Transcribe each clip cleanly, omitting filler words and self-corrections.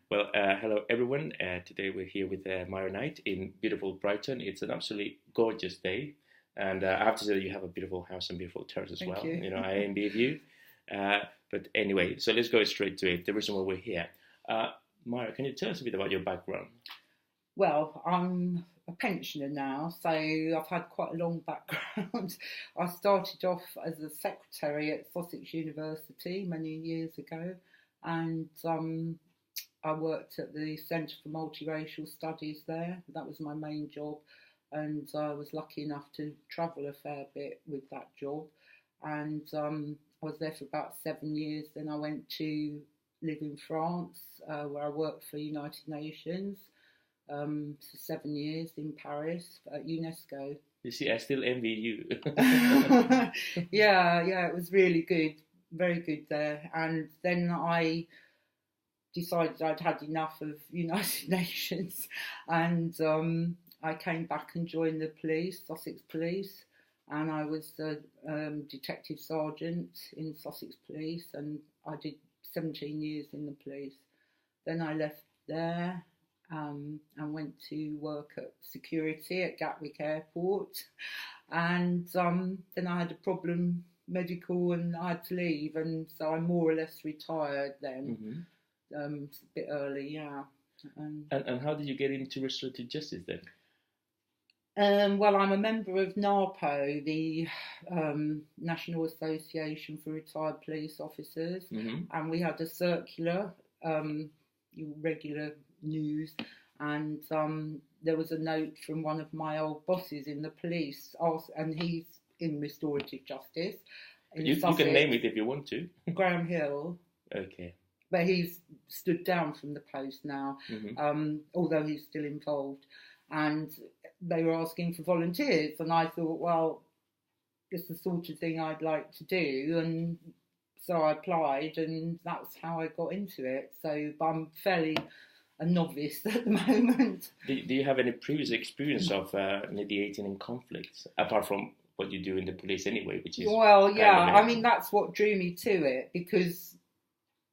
Well, hello everyone. Today we're here with Myra Knight in beautiful Brighton. It's an absolutely gorgeous day, and I have to say that you have a beautiful house and beautiful terrace as Thank well. you. I envy you. But anyway, so let's go straight to it. The reason why we're here. Myra, can you tell us a bit about your background? Well, I'm a pensioner now, so I've had quite a long background. I started off as a secretary at Sussex University many years ago, and I worked at the Centre for Multiracial Studies there. That was my main job, and I was lucky enough to travel a fair bit with that job. And I was there for about 7 years. Then I went to live in France, where I worked for United Nations for 7 years in Paris at UNESCO. You see, I still envy you. Yeah, it was really good, very good there. And then I decided I'd had enough of United Nations, and I came back and joined the police, Sussex Police, and I was the detective sergeant in Sussex Police, and I did 17 years in the police. Then I left there and went to work at security at Gatwick Airport, and then I had a problem medical and I had to leave, and so I more or less retired then. Mm-hmm. It's a bit early, yeah. And how did you get into restorative justice then? Well, I'm a member of NARPO, the National Association for Retired Police Officers, and we had a circular, regular news, and there was a note from one of my old bosses in the police, and he's in restorative justice. You can name it if you want to. Graham Hill. Okay. But he's stood down from the post now, although he's still involved. And they were asking for volunteers, and I thought, well, it's the sort of thing I'd like to do, and so I applied, and that's how I got into it. So I'm fairly a novice at the moment. Do you have any previous experience of mediating in conflicts, apart from what you do in the police anyway, which is... Well, yeah, I mean, that's what drew me to it, because,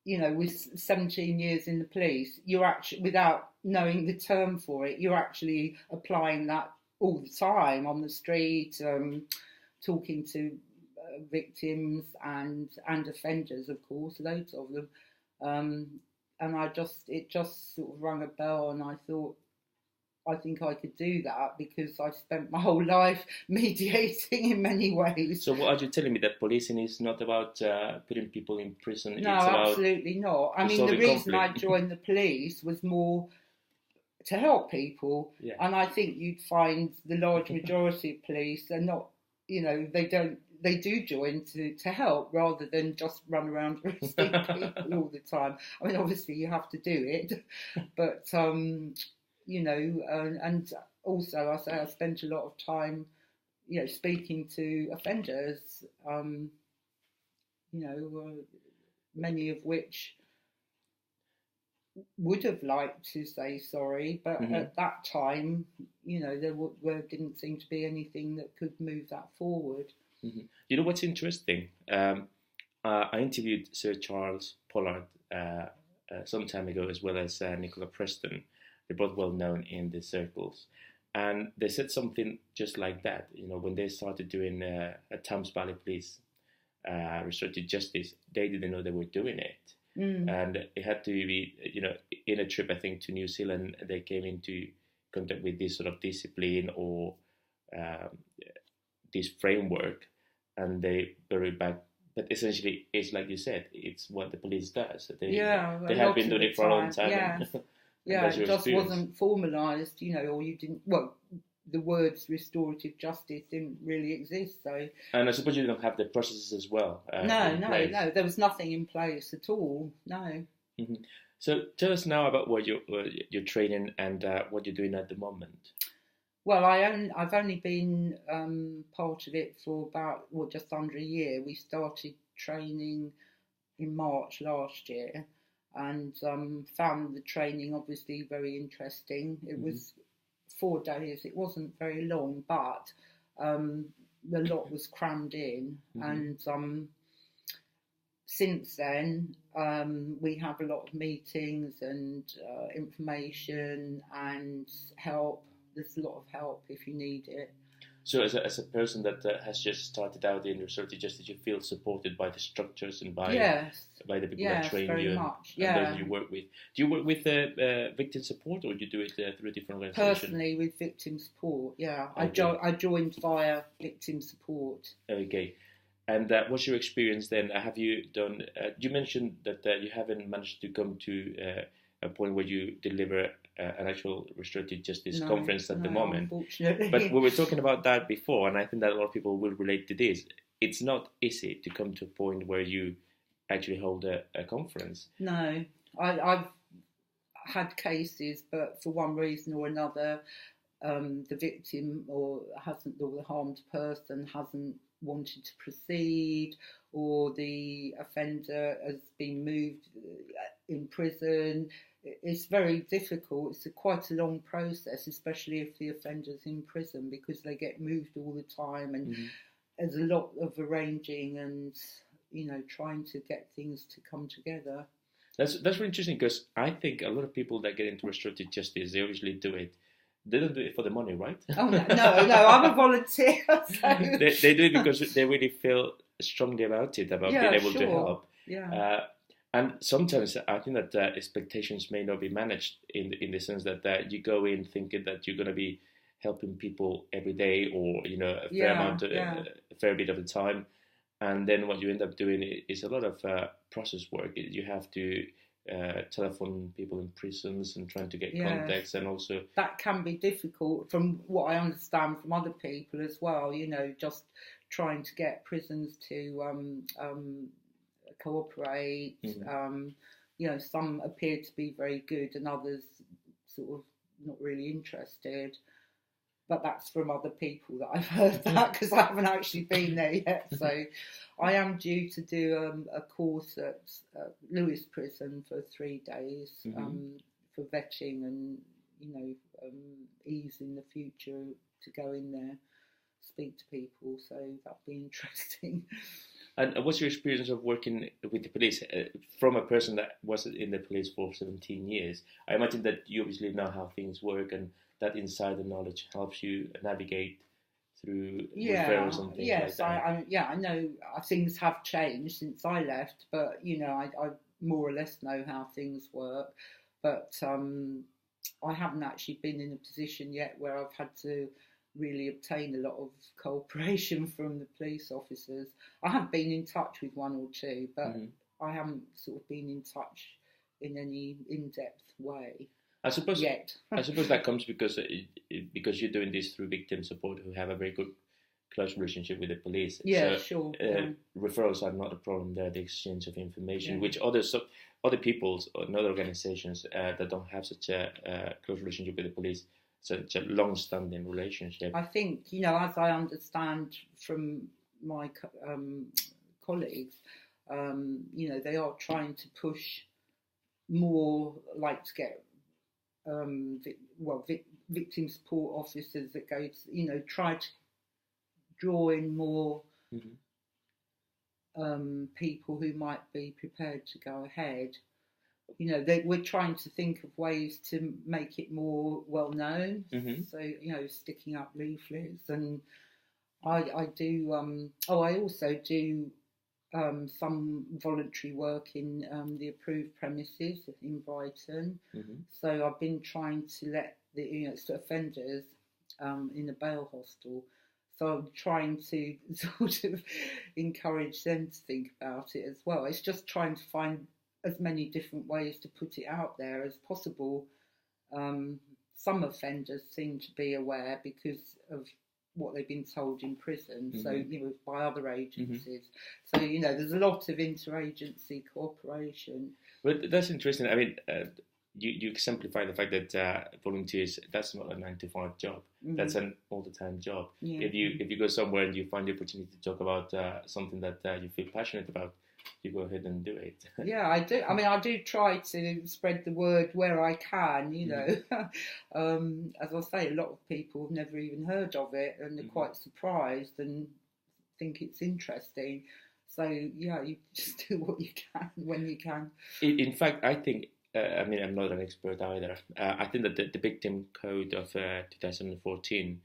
with 17 years in the police, you're actually, without knowing the term for it, you're actually applying that all the time on the street, talking to victims and offenders, of course, loads of them. And it just sort of rang a bell, and I thought, I think I could do that, because I spent my whole life mediating in many ways. So what are you telling me, that policing is not about putting people in prison? No, it's about absolutely not. I mean, the reason I joined the police was more to help people. Yeah. And I think you'd find the large majority of police are not, they do join to help, rather than just run around arresting people all the time. I mean, obviously you have to do it, but... and also I spent a lot of time, speaking to offenders, many of which would have liked to say sorry, but at that time, there didn't seem to be anything that could move that forward. Mm-hmm. You know what's interesting? I interviewed Sir Charles Pollard some time ago, as well as Nicola Preston. They're both well known in the circles, and they said something just like that. When they started doing a Thames Valley Police restorative justice, they didn't know they were doing it, and it had to be, in a trip, I think, to New Zealand, they came into contact with this sort of discipline or this framework, and they buried back. But essentially, it's like you said, it's what the police does. They have been doing it for a long time. Yeah. Yeah, it just wasn't formalised, or you didn't. Well, the words restorative justice didn't really exist. So, and I suppose you don't have the processes as well. No. There was nothing in place at all. No. Mm-hmm. So, tell us now about what you're training and what you're doing at the moment. Well, I've only been part of it for about just under a year. We started training in March last year. And found the training obviously very interesting. It was 4 days. It wasn't very long, but a lot was crammed in. And since then, we have a lot of meetings and information and help. There's a lot of help if you need it. So as a person that has just started out in restorative justice, you feel supported by the structures and by the people that train very you much. and those you work with. Do you work with victim support, or do you do it through a different organisation? Personally, with victim support, Okay. I joined via victim support. Okay. And what's your experience then? Have you done? You mentioned that you haven't managed to come to a point where you deliver an actual restorative justice conference at the moment. Unfortunately. But we were talking about that before, and I think that a lot of people will relate to this. It's not easy to come to a point where you actually hold a conference. No, I've had cases, but for one reason or another, the victim or the harmed person hasn't wanted to proceed, or the offender has been moved in prison. It's very difficult. It's quite a long process, especially if the offender's in prison, because they get moved all the time, and there's a lot of arranging and trying to get things to come together. That's really interesting, because I think a lot of people that get into restorative justice, they obviously do it. They don't do it for the money, right? Oh no! I'm a volunteer. So. They do it because they really feel strongly about it, about being able to help. Yeah. And sometimes I think that expectations may not be managed in the sense that you go in thinking that you're going to be helping people every day, or a fair bit of the time, and then what you end up doing is a lot of process work. You have to telephone people in prisons and trying to get contacts, and also that can be difficult from what I understand from other people as well. Just trying to get prisons to cooperate. Some appear to be very good and others sort of not really interested, but that's from other people that I've heard that, because I haven't actually been there yet. So I am due to do a course at Lewes Prison for 3 days for vetting and ease in the future to go in there, speak to people, so that'll be interesting. And what's your experience of working with the police? From a person that was in the police for 17 years, I imagine that you obviously know how things work, and that insider knowledge helps you navigate through referrals and things like that. I know things have changed since I left, but I more or less know how things work. But I haven't actually been in a position yet where I've had to really obtain a lot of cooperation from the police officers. I have been in touch with one or two, but I haven't sort of been in touch in any in-depth way. I suppose yet. I suppose that comes because you're doing this through victim support, who have a very good close relationship with the police. Yeah, so, sure. Referrals are not a problem there. The exchange of information, which other peoples and other organisations that don't have such a close relationship with the police, such a long-standing relationship. I think, as I understand from my colleagues, they are trying to push more, like to get victim support officers that go to, try to draw in more people who might be prepared to go ahead. We're trying to think of ways to make it more well known. So sticking up leaflets, and I do. I also do some voluntary work in the approved premises in Brighton. So I've been trying to let the offenders in a bail hostel. So I'm trying to sort of encourage them to think about it as well. It's just trying to find as many different ways to put it out there as possible. Some offenders seem to be aware because of what they've been told in prison, so by other agencies. So there's a lot of interagency cooperation. But that's interesting. I mean, you exemplify the fact that volunteers, that's not a 9-to-5 job. That's an all-the-time job. If you go somewhere and you find the opportunity to talk about something that you feel passionate about, you go ahead and do it. Yeah, I do. I mean, I do try to spread the word where I can, As I say, a lot of people have never even heard of it, and they're quite surprised and think it's interesting. So yeah, you just do what you can when you can. In fact, I think. I mean, I'm not an expert either. I think that the Victim Code of 2014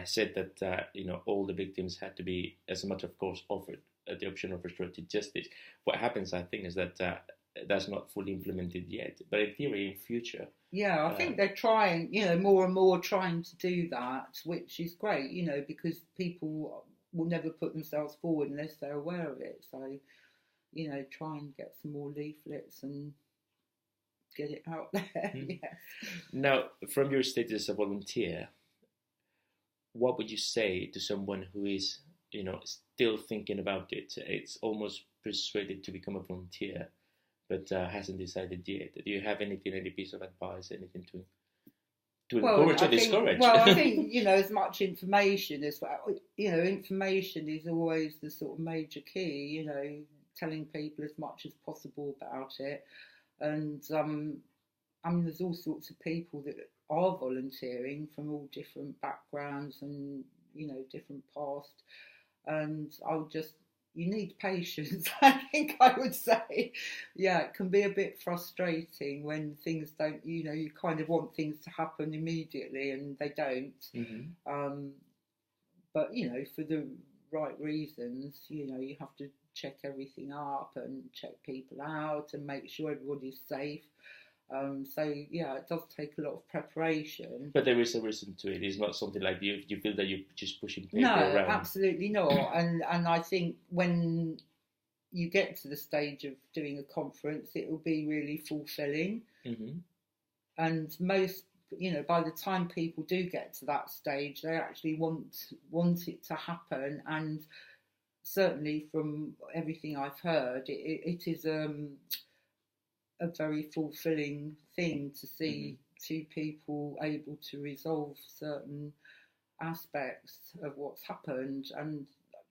said that all the victims had to be, as a matter of course, offered the option of restorative justice. What happens, I think, is that that's not fully implemented yet. But in theory, in future, yeah, I think they're trying, more and more trying to do that, which is great, because people will never put themselves forward unless they're aware of it. So, try and get some more leaflets and get it out there. Yes. Now, from your status as a volunteer, what would you say to someone who is, still thinking about it? It's almost persuaded to become a volunteer, but hasn't decided yet. Do you have any piece of advice, anything to encourage or discourage? Well, I think, as much information as well. Information is always the sort of major key. Telling people as much as possible about it. And there's all sorts of people that are volunteering from all different backgrounds and different past. And you need patience. I think I would say, it can be a bit frustrating when things don't. You kind of want things to happen immediately and they don't. Mm-hmm. But for the right reasons, you have to check everything up and check people out and make sure everybody's safe. It does take a lot of preparation. But there is a reason to it. It's not something like you feel that you're just pushing paper around. No, absolutely not. And I think when you get to the stage of doing a conference, it will be really fulfilling. Mm-hmm. And most, by the time people do get to that stage, they actually want it to happen. And certainly from everything I've heard, it is a very fulfilling thing to see two people able to resolve certain aspects of what's happened. And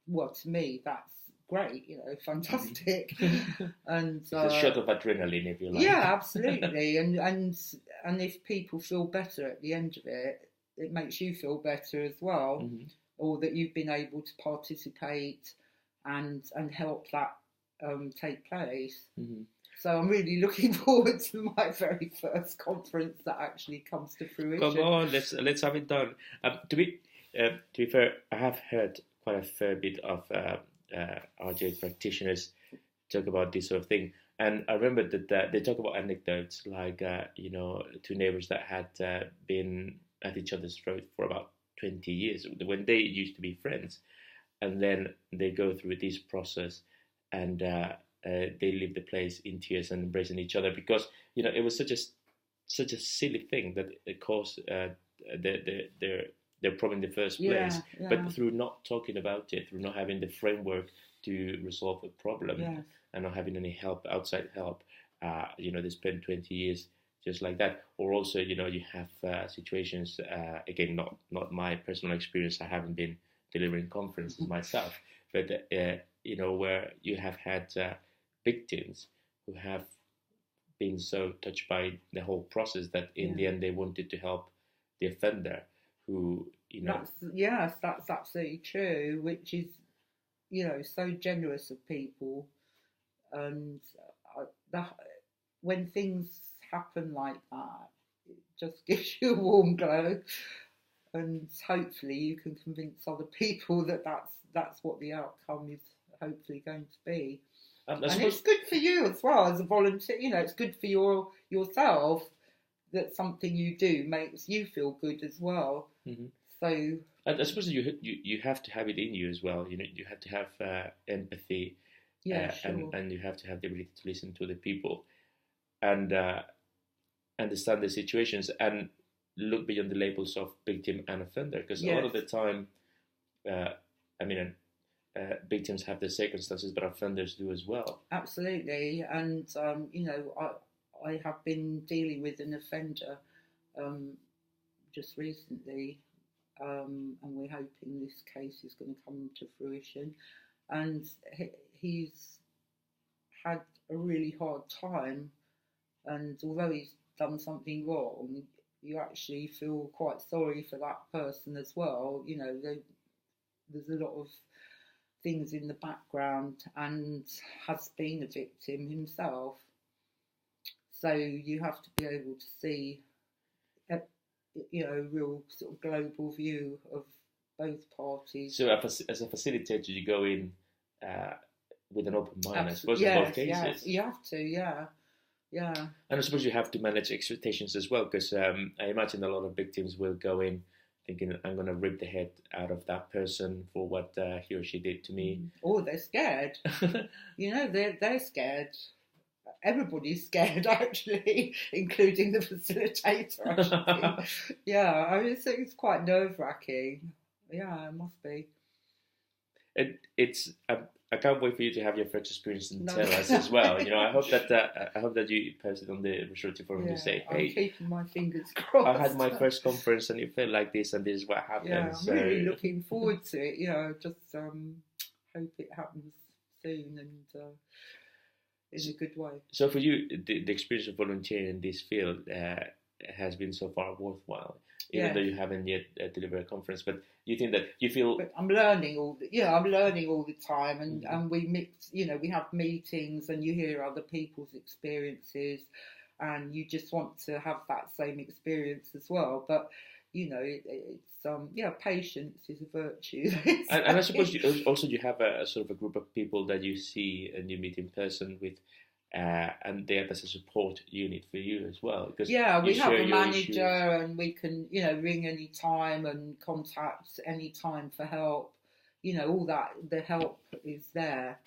to me, that's great, fantastic. And it's a shot of adrenaline, if you like. Yeah, absolutely. and if people feel better at the end of it, it makes you feel better as well. Mm-hmm. Or that you've been able to participate and help that take place. Mm-hmm. So I'm really looking forward to my very first conference that actually comes to fruition. Come on, let's have it done. To be fair, I have heard quite a fair bit of RJ practitioners talk about this sort of thing, and I remember that they talk about anecdotes like two neighbours that had been at each other's throat for about 20 years when they used to be friends, and then they go through this process and they leave the place in tears and embracing each other because it was such a silly thing that it caused their problem in the first place. Yeah. But through not talking about it, through not having the framework to resolve a problem and not having any outside help, they spend 20 years just like that. Or also, you have situations, again, not my personal experience. I haven't been delivering conferences myself, but where you have had victims who have been so touched by the whole process that in the end they wanted to help the offender who that's absolutely true, which is so generous of people. And when things happen like that, it just gives you a warm glow, and hopefully you can convince other people that that's what the outcome is hopefully going to be. And it's good for you as well as a volunteer. It's good for yourself that something you do makes you feel good as well. Mm-hmm. So I suppose you have to have it in you as well. You have to have empathy, sure. and you have to have the ability to listen to the people, and understand the situations and look beyond the labels of victim and offender. Because a lot of the time, victims have their circumstances, but offenders do as well. Absolutely, and I have been dealing with an offender just recently, and we're hoping this case is going to come to fruition. And he's had a really hard time, and although he's done something wrong, you actually feel quite sorry for that person as well. There's a lot of things in the background and has been a victim himself. So you have to be able to see, a real sort of global view of both parties. So as a facilitator, you go in with an open mind, I suppose, in both cases. Yes, you have to, yeah. And I suppose you have to manage expectations as well, because I imagine a lot of victims will go in thinking, I'm going to rip the head out of that person for what he or she did to me. Or they're scared. They're scared. Everybody's scared, actually, including the facilitator, I should think. I mean, it's quite nerve-wracking. Yeah, it must be. I can't wait for you to have your first experience and tell us as well. I hope that you post it on the Restorative Forum to say, hey, I'm keeping my fingers crossed. I had my first conference and it felt like this, and this is what happened. Yeah, I'm really looking forward to it. Just hope it happens soon and in a good way. So for you, the experience of volunteering in this field has been so far worthwhile, even though you haven't yet delivered a conference. But you think that you feel... But I'm learning all the time, and we mix. We have meetings, and you hear other people's experiences, and you just want to have that same experience as well. But it's patience is a virtue. and I suppose you have a sort of a group of people that you see and you meet in person with, and they act as a support unit for you as well. We have a manager, and we can ring any time and contact any time for help. All that, the help is there,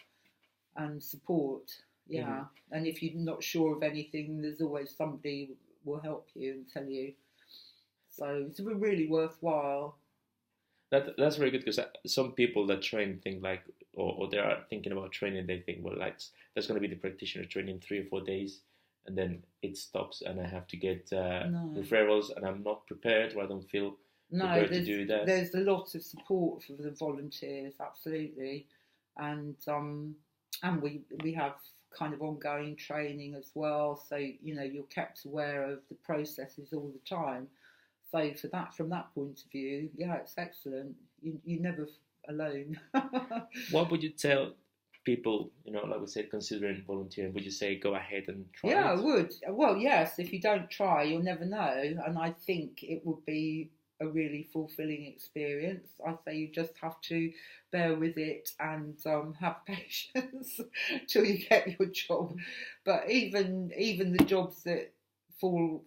and support. And if you're not sure of anything, there's always somebody will help you and tell you. So it's really worthwhile. That's very good, because some people that train think like, or they are thinking about training, they think, well, that's going to be the practitioner training 3 or 4 days, and then it stops, and I have to get referrals, and I'm not prepared, or I don't feel prepared to do that. There's a lot of support for the volunteers, absolutely, and we have kind of ongoing training as well. So you're kept aware of the processes all the time. So from that point of view, it's excellent. You're never alone. What would you tell people, like we said, considering volunteering? Would you say go ahead and try it? I would. Well, yes, if you don't try, you'll never know. And I think it would be a really fulfilling experience. I say you just have to bear with it and have patience till you get your job. But even the jobs that fall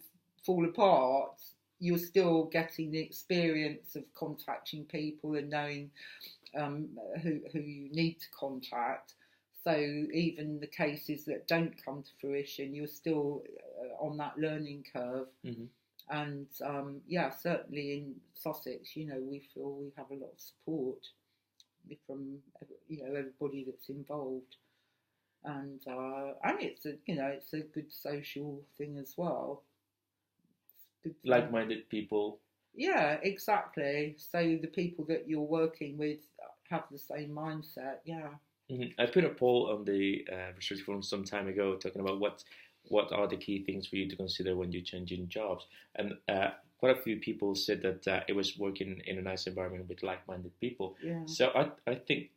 apart, you're still getting the experience of contacting people and knowing who you need to contact. So even the cases that don't come to fruition, you're still on that learning curve. Mm-hmm. And certainly in Sussex, we feel we have a lot of support from everybody that's involved, and it's a good social thing as well. Like-minded people. Yeah, exactly. So the people that you're working with have the same mindset. Yeah. Mm-hmm. I put a poll on the Restorative Forum some time ago talking about what are the key things for you to consider when you're changing jobs, and quite a few people said that it was working in a nice environment with like-minded people. Yeah. So I think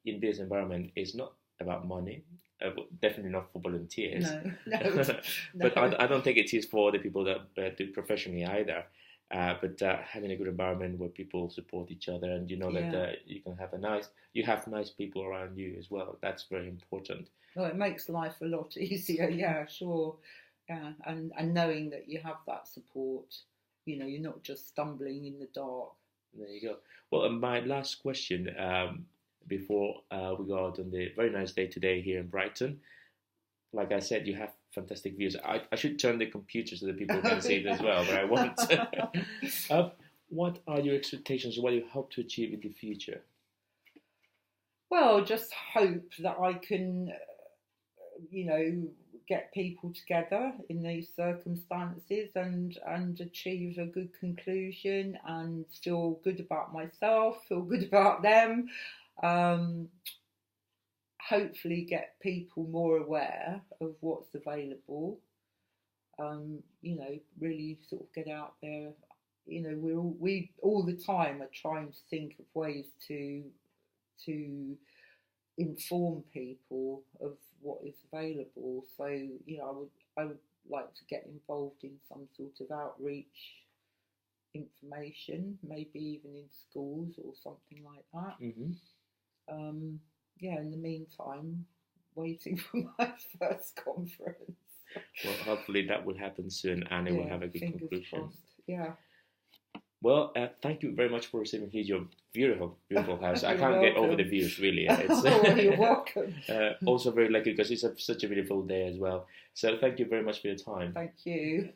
in this environment it's not about money. Definitely not for volunteers. No. But I don't think it is for the people that do it professionally either. But having a good environment where people support each other, and that you can have nice people around you as well. That's very important. Well, it makes life a lot easier. Yeah, sure. Yeah, and knowing that you have that support, you're not just stumbling in the dark. There you go. Well, my last question before we go out on the very nice day today here in Brighton. Like I said, you have fantastic views. I should turn the computer so that people can see it as well, but I won't. What are your expectations? What do you hope to achieve in the future? Well, just hope that I can, get people together in these circumstances and achieve a good conclusion and feel good about myself, feel good about them. Hopefully get people more aware of what's available. Really sort of get out there. We all the time are trying to think of ways to to inform people of what is available. So, I would like to get involved in some sort of outreach information, maybe even in schools or something like that. In the meantime, waiting for my first conference. Well, hopefully that will happen soon, and it will have a good conclusion. Crossed. Yeah. Well, thank you very much for receiving here your beautiful, beautiful house. I can't get over the views, really. It's, you're welcome. Also very lucky because it's such a beautiful day as well. So thank you very much for your time. Thank you.